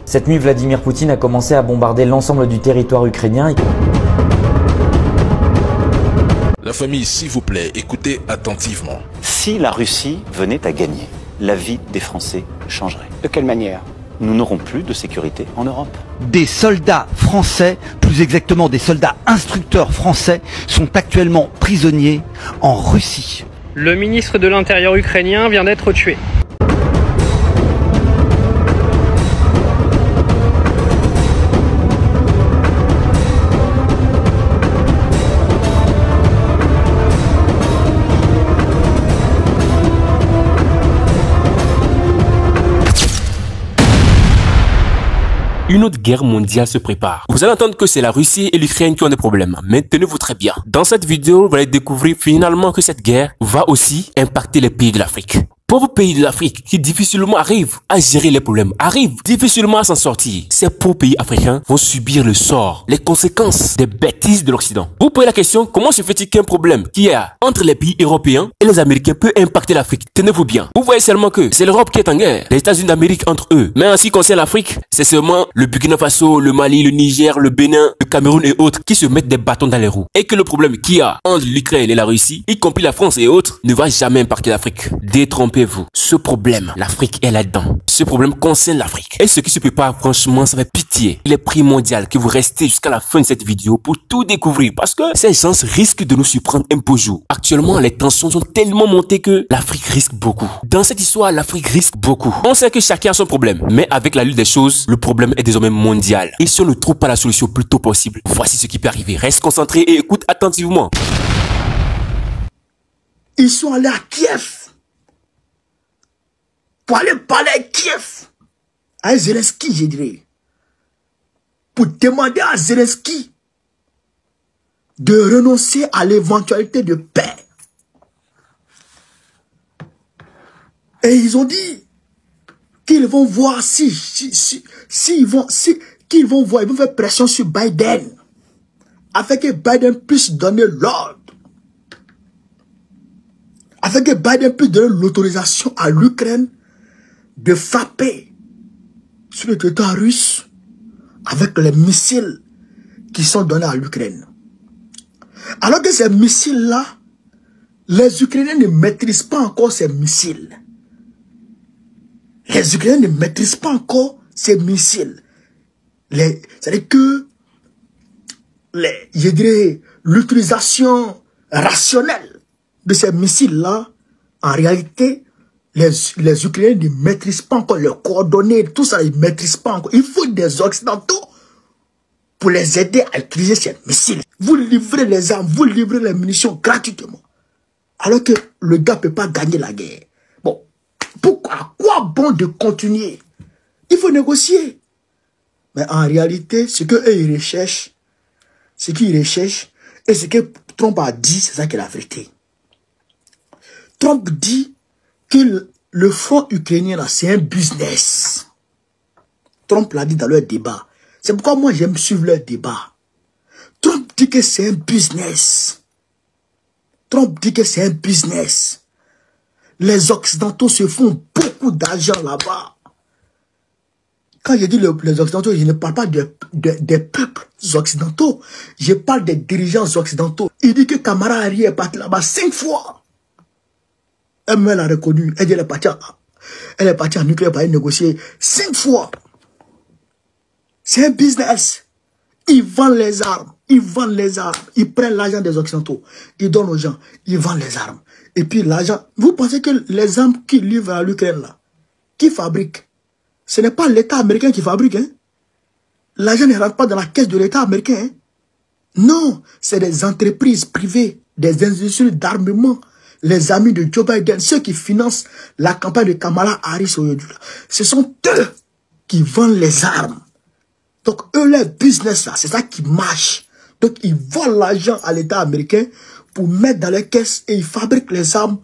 Cette nuit, Vladimir Poutine a commencé à bombarder l'ensemble du territoire ukrainien. La famille, s'il vous plaît, écoutez attentivement. Si la Russie venait à gagner, la vie des Français changerait. De quelle manière ? Nous n'aurons plus de sécurité en Europe. Des soldats français, plus exactement des soldats instructeurs français, sont actuellement prisonniers en Russie. Le ministre de l'Intérieur ukrainien vient d'être tué. Une autre guerre mondiale se prépare. Vous allez entendre que c'est la Russie et l'Ukraine qui ont des problèmes. Mais tenez-vous très bien. Dans cette vidéo, vous allez découvrir finalement que cette guerre va aussi impacter les pays de l'Afrique. Pauvres pays de l'Afrique qui difficilement arrivent à gérer les problèmes, arrivent difficilement à s'en sortir. Ces pauvres pays africains vont subir le sort, les conséquences des bêtises de l'Occident. Vous posez la question, comment se fait-il qu'un problème qui est entre les pays européens et les Américains peut impacter l'Afrique? Tenez-vous bien. Vous voyez seulement que c'est l'Europe qui est en guerre, les États-Unis d'Amérique entre eux. Mais en ce qui concerne l'Afrique, c'est seulement le Burkina Faso, le Mali, le Niger, le Bénin, le Cameroun et autres qui se mettent des bâtons dans les roues. Et que le problème qu'il y a entre l'Ukraine et la Russie, y compris la France et autres, ne va jamais impacter l'Afrique. Détrompez-vous. Ce problème, l'Afrique est là-dedans. Ce problème concerne l'Afrique. Et ce qui se prépare, franchement, ça fait pitié. Il est primordial que vous restez jusqu'à la fin de cette vidéo pour tout découvrir parce que ces gens risquent de nous surprendre un beau jour. Actuellement, les tensions sont tellement montées que l'Afrique risque beaucoup. Dans cette histoire, l'Afrique risque beaucoup. On sait que chacun a son problème, mais avec la lutte des choses, le problème est désormais mondial. Et si on ne trouve pas la solution plus tôt possible, voici ce qui peut arriver. Reste concentré et écoute attentivement. Ils sont allés à Kiev pour aller parler à Kiev, à Zelensky, je dirais, pour demander à Zelensky de renoncer à l'éventualité de paix. Et ils ont dit qu'ils vont voir qu'ils vont faire pression sur Biden, afin que Biden puisse donner l'ordre, afin que Biden puisse donner l'autorisation à l'Ukraine de frapper sur le territoire russe avec les missiles qui sont donnés à l'Ukraine. Alors que ces missiles-là, les Ukrainiens ne maîtrisent pas encore ces missiles. Les Ukrainiens ne maîtrisent pas encore ces missiles. C'est-à-dire que, je dirais, l'utilisation rationnelle de ces missiles-là, en réalité, les Ukrainiens ne maîtrisent pas encore leurs coordonnées, tout ça, ils ne maîtrisent pas encore. Il faut des Occidentaux pour les aider à utiliser ces missiles. Vous livrez les armes, vous livrez les munitions gratuitement. Alors que le gars ne peut pas gagner la guerre. Bon, à quoi bon de continuer? Il faut négocier. Mais en réalité, ce qu'eux ils recherchent, ce qu'ils recherchent, et ce que Trump a dit, c'est ça qui est la vérité. Trump dit que le front ukrainien, là, c'est un business. Trump l'a dit dans leur débat. C'est pourquoi moi, j'aime suivre leur débat. Trump dit que c'est un business. Trump dit que c'est un business. Les Occidentaux se font beaucoup d'argent là-bas. Quand je dis les Occidentaux, je ne parle pas des peuples occidentaux. Je parle des dirigeants occidentaux. Il dit que Kamala Harris est parti là-bas 5 fois. Elle a reconnu, elle est partie en Ukraine pour aller négocier 5 fois. C'est un business. Ils vendent les armes, ils prennent l'argent des Occidentaux, ils donnent aux gens, ils vendent les armes. Et puis l'argent, vous pensez que les armes qu'ils livrent à l'Ukraine là, qui fabriquent, ce n'est pas l'État américain qui fabrique, hein. L'argent ne rentre pas dans la caisse de l'État américain, hein. Non, c'est des entreprises privées, des industries d'armement. Les amis de Joe Biden, ceux qui financent la campagne de Kamala Harris aujourd'hui, ce sont eux qui vendent les armes. Donc, eux, leur business, là, c'est ça qui marche. Donc, ils volent l'argent à l'État américain pour mettre dans les caisses et ils fabriquent les armes.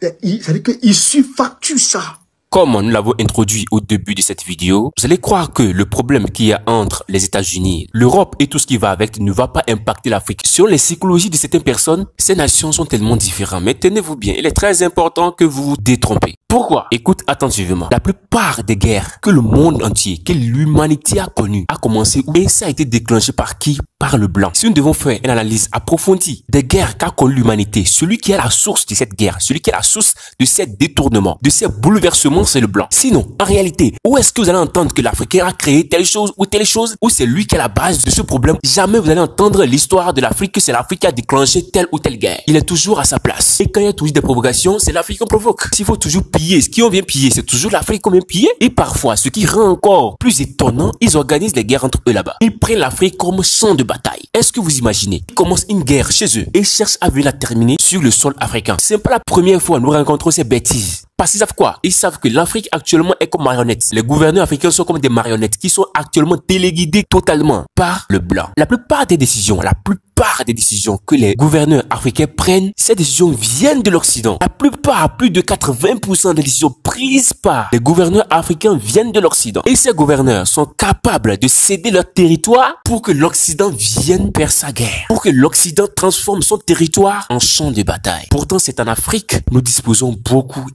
C'est-à-dire qu'ils surfacturent ça. Comme nous l'avons introduit au début de cette vidéo, vous allez croire que le problème qu'il y a entre les États-Unis, l'Europe et tout ce qui va avec ne va pas impacter l'Afrique. Sur les psychologies de certaines personnes, ces nations sont tellement différentes. Mais tenez-vous bien, il est très important que vous vous détrompez. Pourquoi? Écoute attentivement. La plupart des guerres que le monde entier, que l'humanité a connues, a commencé et ça a été déclenché par qui? Par le blanc. Si nous devons faire une analyse approfondie des guerres qu'a connues l'humanité, celui qui est la source de cette guerre, celui qui est la source de ces détournements, de ces bouleversements, c'est le blanc. Sinon, en réalité, où est-ce que vous allez entendre que l'Africain a créé telle chose, ou c'est lui qui est la base de ce problème? Jamais vous allez entendre l'histoire de l'Afrique que c'est l'Afrique qui a déclenché telle ou telle guerre. Il est toujours à sa place. Et quand il y a toujours des provocations, c'est l'Afrique qu'on provoque. S'il faut toujours piller, ce qui on vient piller, c'est toujours l'Afrique qu'on vient piller. Et parfois, ce qui rend encore plus étonnant, ils organisent les guerres entre eux là-bas. Ils prennent l'Afrique comme champ de bataille. Est-ce que vous imaginez? Ils commencent une guerre chez eux et cherchent à venir la terminer sur le sol africain. C'est pas la première fois que nous rencontrons ces bêtises. Parce qu'ils savent quoi? Ils savent que l'Afrique actuellement est comme marionnette. Les gouverneurs africains sont comme des marionnettes qui sont actuellement téléguidés totalement par le blanc. La plupart des décisions que les gouverneurs africains prennent, ces décisions viennent de l'Occident. La plupart, plus de 80% des décisions prises par les gouverneurs africains viennent de l'Occident. Et ces gouverneurs sont capables de céder leur territoire pour que l'Occident vienne faire sa guerre. Pour que l'Occident transforme son territoire en champ de bataille. Pourtant, c'est en Afrique, nous disposons beaucoup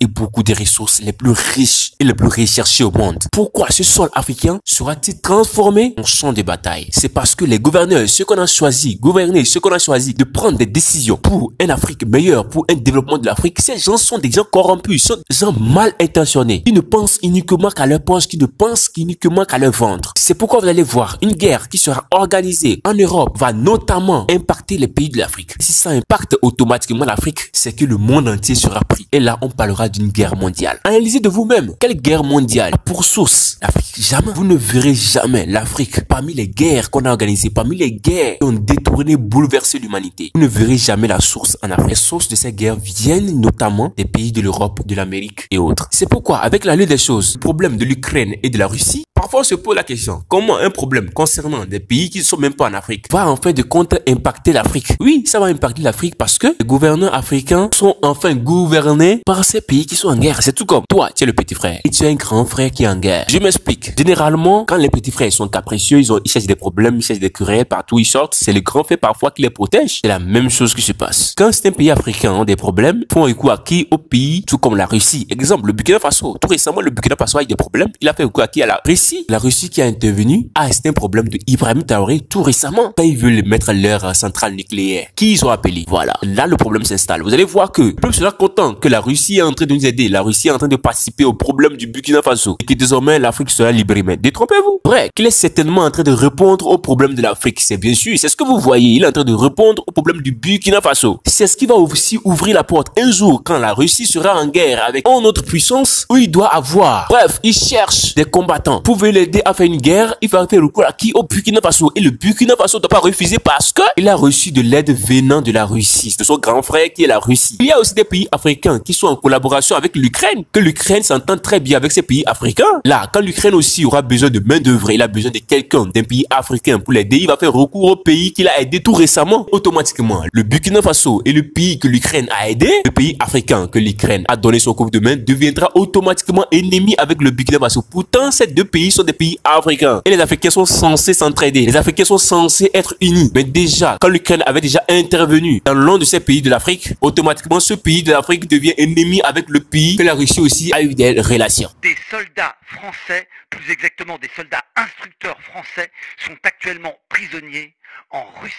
des ressources les plus riches et les plus recherchées au monde. Pourquoi ce sol africain sera-t-il transformé en champ de bataille? C'est parce que les gouverneurs, ceux qu'on a choisi de prendre des décisions pour une Afrique meilleure, pour un développement de l'Afrique, ces gens sont des gens corrompus, sont des gens mal intentionnés, qui ne pensent uniquement qu'à leur poche, qui ne pensent uniquement qu'à leur ventre. C'est pourquoi vous allez voir une guerre qui sera organisée en Europe va notamment impacter les pays de l'Afrique. Si ça impacte automatiquement l'Afrique, c'est que le monde entier sera pris. Et là, on parlera d'une guerre mondiale. Analysez de vous-même. Quelle guerre mondiale pour source l'Afrique? Jamais. Vous ne verrez jamais l'Afrique parmi les guerres qu'on a organisées, parmi les guerres qui ont détourné, bouleversé l'humanité. Vous ne verrez jamais la source en Afrique. Les sources de ces guerres viennent notamment des pays de l'Europe, de l'Amérique et autres. C'est pourquoi, avec la lutte des choses, le problème de l'Ukraine et de la Russie, parfois on se pose la question, comment un problème concernant des pays qui ne sont même pas en Afrique va en fait de compte impacter l'Afrique? Oui, ça va impacter l'Afrique parce que les gouverneurs africains sont enfin gouvernés par ces pays qui sont en guerre. C'est tout comme toi, tu es le petit frère et tu as un grand frère qui est en guerre. Je m'explique. Généralement, quand les petits frères sont capricieux, ils cherchent des problèmes, ils cherchent des querelles partout, ils sortent, c'est le grand frère parfois qui les protège. C'est la même chose qui se passe. Quand certains pays africains ont des problèmes, font recours à qui? Au pays, tout comme la Russie. Exemple, le Burkina Faso. Tout récemment, le Burkina Faso a eu des problèmes. Il a fait recours à qui? À la Russie. La Russie qui a intervenu a un problème de Ibrahim Traoré tout récemment. Quand ils veulent mettre leur centrale nucléaire, qui ils ont appelé? Voilà. Là, le problème s'installe. Vous allez voir que le peuple sera content que la Russie est en train de nous aider. La Russie est en train de participer au problème du Burkina Faso. Et que désormais, l'Afrique sera libérée. Mais détrompez-vous. Vrai, qu'il est certainement en train de répondre au problème de l'Afrique. C'est bien sûr. C'est ce que vous voyez. Il est en train de répondre au problème du Burkina Faso. C'est ce qui va aussi ouvrir la porte un jour quand la Russie sera en guerre avec une autre puissance où il doit avoir. Bref, il cherche des combattants. Vous pouvez l'aider à faire une guerre. Il va faire recours à qui? Au Burkina Faso. Et le Burkina Faso ne doit pas refuser parce que il a reçu de l'aide venant de la Russie, de son grand frère qui est la Russie. Il y a aussi des pays africains qui sont en collaboration avec l'Ukraine, que l'Ukraine s'entend très bien avec ces pays africains. Là, quand l'Ukraine aussi aura besoin de main d'œuvre, il a besoin de quelqu'un, d'un pays africain pour l'aider, il va faire recours au pays qu'il a aidé tout récemment. Automatiquement, le Burkina Faso et le pays que l'Ukraine a aidé, le pays africain que l'Ukraine a donné son coup de main, deviendra automatiquement ennemi avec le Burkina Faso. Pourtant, ces deux pays sont des pays africains. Et les Africains sont censés s'entraider. Les Africains sont censés être unis. Mais déjà, quand l'Ukraine avait déjà intervenu dans l'un de ces pays de l'Afrique, automatiquement, ce pays de l'Afrique devient ennemi avec le pays que la Russie aussi a eu des relations. Des soldats français, plus exactement des soldats instructeurs français, sont actuellement prisonniers en Russie.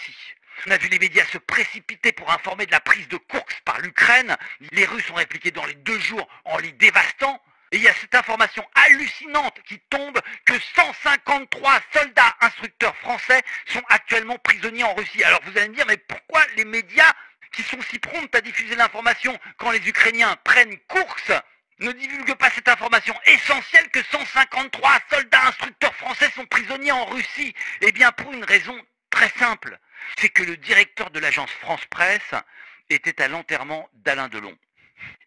On a vu les médias se précipiter pour informer de la prise de Koursk par l'Ukraine. Les Russes ont répliqué dans les 2 jours en les dévastant. Et il y a cette information hallucinante qui tombe que 153 soldats instructeurs français sont actuellement prisonniers en Russie. Alors vous allez me dire, mais pourquoi les médias qui sont si prompts à diffuser l'information quand les Ukrainiens prennent Koursk ne divulguent pas cette information essentielle que 153 soldats instructeurs français sont prisonniers en Russie? Eh bien pour une raison très simple, c'est que le directeur de l'agence France Presse était à l'enterrement d'Alain Delon.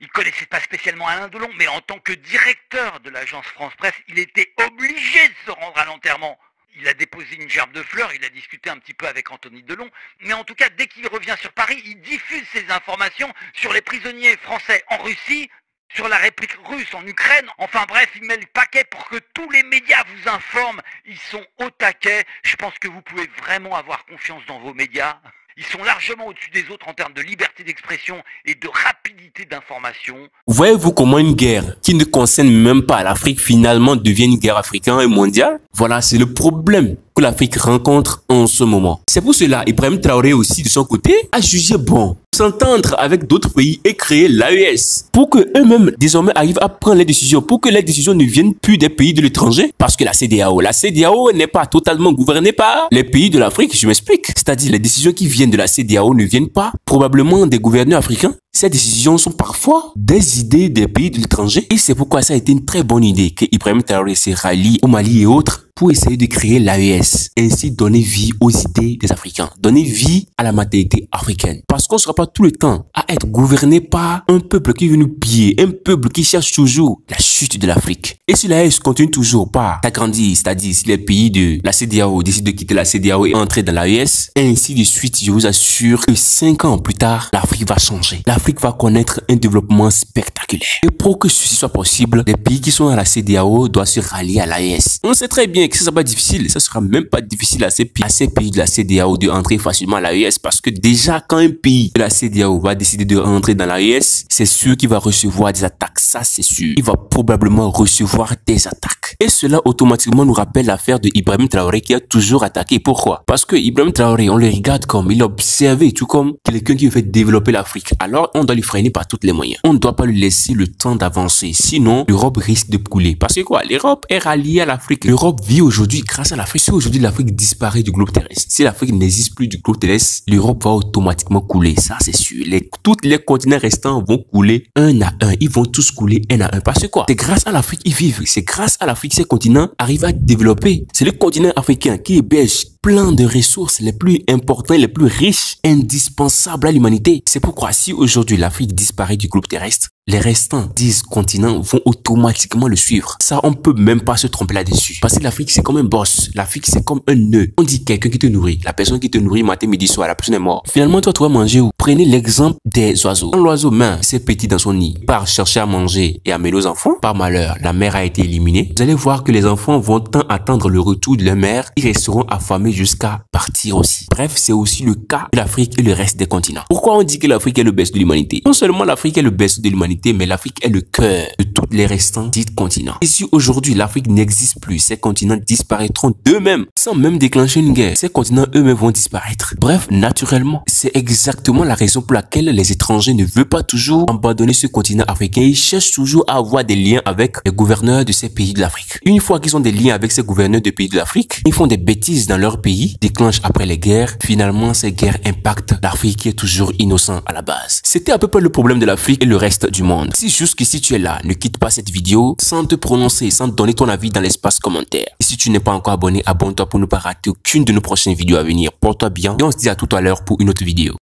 Il connaissait pas spécialement Alain Delon, mais en tant que directeur de l'agence France Presse, il était obligé de se rendre à l'enterrement. Il a déposé une gerbe de fleurs, il a discuté un petit peu avec Anthony Delon, mais en tout cas, dès qu'il revient sur Paris, il diffuse ses informations sur les prisonniers français en Russie, sur la réplique russe en Ukraine. Enfin bref, il met le paquet pour que tous les médias vous informent. Ils sont au taquet. Je pense que vous pouvez vraiment avoir confiance dans vos médias. Ils sont largement au-dessus des autres en termes de liberté d'expression et de rapidité d'information. Voyez-vous comment une guerre qui ne concerne même pas l'Afrique finalement devient une guerre africaine et mondiale? Voilà, c'est le problème que l'Afrique rencontre en ce moment. C'est pour cela Ibrahim Traoré aussi de son côté a jugé bon s'entendre avec d'autres pays et créer l'AES pour que eux-mêmes désormais arrivent à prendre les décisions, pour que les décisions ne viennent plus des pays de l'étranger, parce que la CEDEAO n'est pas totalement gouvernée par les pays de l'Afrique, je m'explique. C'est-à-dire les décisions qui viennent de la CEDEAO ne viennent pas probablement des gouverneurs africains. Ces décisions sont parfois des idées des pays de l'étranger et c'est pourquoi ça a été une très bonne idée que Ibrahim Traoré se rallie au Mali et autres pour essayer de créer l'AES, ainsi donner vie aux idées des Africains, donner vie à la mentalité africaine. Parce qu'on ne sera pas tout le temps à être gouverné par un peuple qui veut nous piller, un peuple qui cherche toujours la chute de l'Afrique. Et si l'AES continue toujours par s'agrandir, c'est-à-dire si les pays de la CEDEAO décident de quitter la CEDEAO et entrer dans l'AES, ainsi de suite, je vous assure que 5 ans plus tard, l'Afrique va changer. L'Afrique va connaître un développement spectaculaire. Et pour que ceci soit possible, les pays qui sont à la CEDEAO doivent se rallier à l'AES. On sait très bien que ça sera pas difficile, ça sera même pas difficile à ces pays de la CEDEAO de entrer facilement à l'AES parce que déjà quand un pays de la CEDEAO va décider de rentrer dans l'AES, c'est sûr qu'il va recevoir des attaques, ça c'est sûr. Il va probablement recevoir des attaques. Et cela automatiquement nous rappelle l'affaire de Ibrahim Traoré qui a toujours attaqué. Pourquoi? Parce que Ibrahim Traoré, on le regarde comme il a observé, tout comme quelqu'un qui veut développer l'Afrique. Alors on doit lui freiner par tous les moyens. On ne doit pas lui laisser le temps d'avancer, sinon l'Europe risque de couler. Parce que quoi? L'Europe est ralliée à l'Afrique. L'Europe vit aujourd'hui grâce à l'Afrique. Si aujourd'hui l'Afrique disparaît du globe terrestre, si l'Afrique n'existe plus du globe terrestre, l'Europe va automatiquement couler. Ça c'est sûr. Tous les continents restants vont couler un à un. Ils vont tous couler un à un. Parce que quoi? C'est grâce à l'Afrique qu'ils vivent. C'est grâce à l'Afrique que ces continents arrivent à développer. C'est le continent africain qui héberge plein de ressources les plus importantes, les plus riches, indispensables à l'humanité. C'est pourquoi si aujourd'hui l'Afrique disparaît du globe terrestre, les restants 10 continents vont automatiquement le suivre. Ça, on peut même pas se tromper là-dessus. Parce que l'Afrique, c'est comme un boss. L'Afrique, c'est comme un nœud. On dit quelqu'un qui te nourrit. La personne qui te nourrit matin, midi, soir, la personne est morte. Finalement, toi, tu vas manger où? Prenez l'exemple des oiseaux. Quand l'oiseau main ses petits dans son nid, part chercher à manger et amener aux enfants, par malheur, la mère a été éliminée. Vous allez voir que les enfants vont tant attendre le retour de leur mère, ils resteront affamés jusqu'à partir aussi. Bref, c'est aussi le cas de l'Afrique et le reste des continents. Pourquoi on dit que l'Afrique est le berceau de l'humanité? Non seulement l'Afrique est le berceau de l'humanité, mais l'Afrique est le cœur de tous les restants dits continents. Et si aujourd'hui l'Afrique n'existe plus, ces continents disparaîtront d'eux-mêmes, sans même déclencher une guerre. Ces continents eux-mêmes vont disparaître. Bref, naturellement, c'est exactement la raison pour laquelle les étrangers ne veulent pas toujours abandonner ce continent africain. Ils cherchent toujours à avoir des liens avec les gouverneurs de ces pays de l'Afrique. Une fois qu'ils ont des liens avec ces gouverneurs de pays de l'Afrique, ils font des bêtises dans leur pays, déclenchent après les guerres. Finalement, ces guerres impactent l'Afrique qui est toujours innocent à la base. C'était à peu près le problème de l'Afrique et le reste du monde. Si jusqu'ici tu es là, ne quitte pas cette vidéo sans te prononcer, sans donner ton avis dans l'espace commentaire. Et si tu n'es pas encore abonné, abonne-toi pour ne pas rater aucune de nos prochaines vidéos à venir. Porte-toi bien et on se dit à tout à l'heure pour une autre vidéo.